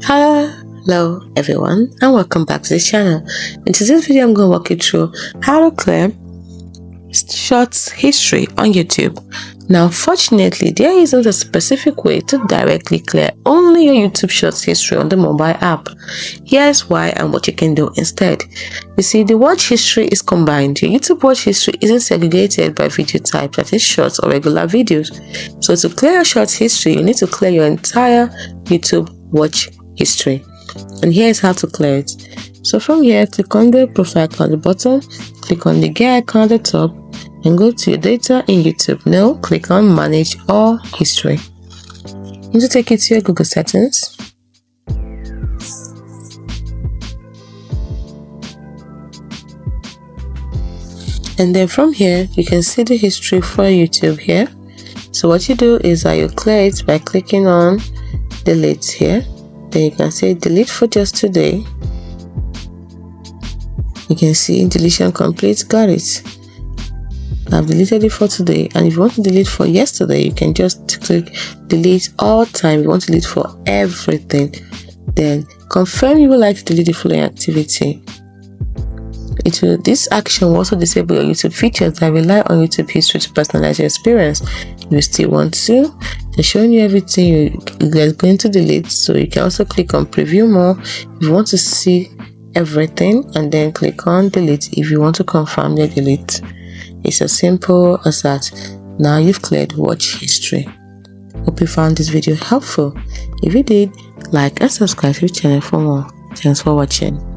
Hello everyone and welcome back to this channel. In today's video I'm going to walk you through how to clear shorts history on YouTube. Now fortunately there isn't a specific way to directly clear only your YouTube shorts history on the mobile app. Here's why and what you can do instead. You see, the watch history is combined. Your YouTube watch history isn't segregated by video type, that is shorts or regular videos. So to clear your shorts history, you need to clear your entire YouTube watch history. And here's how to clear it. So from here, click on the profile icon at the bottom, click on the gear icon at the top, and go to your data in YouTube. Now click on manage all history. You need to take it to your Google settings. And then from here, you can see the history for YouTube here. So what you do is that you clear it by clicking on delete here. Then you can say delete for just today. You can see deletion complete, got it. I've deleted it for today, and if you want to delete for yesterday, you can just click delete all time. If you want to delete for everything, then confirm you would like to delete the following activity. This action will also disable your YouTube features that rely on YouTube history to personalize your experience. If you still want to, they're showing you everything you're going to delete, so you can also click on preview more if you want to see everything, and then click on delete if you want to confirm the delete. It's as simple as that. Now you've cleared watch history. Hope you found this video helpful. If you did, like and subscribe to the channel for more. Thanks for watching.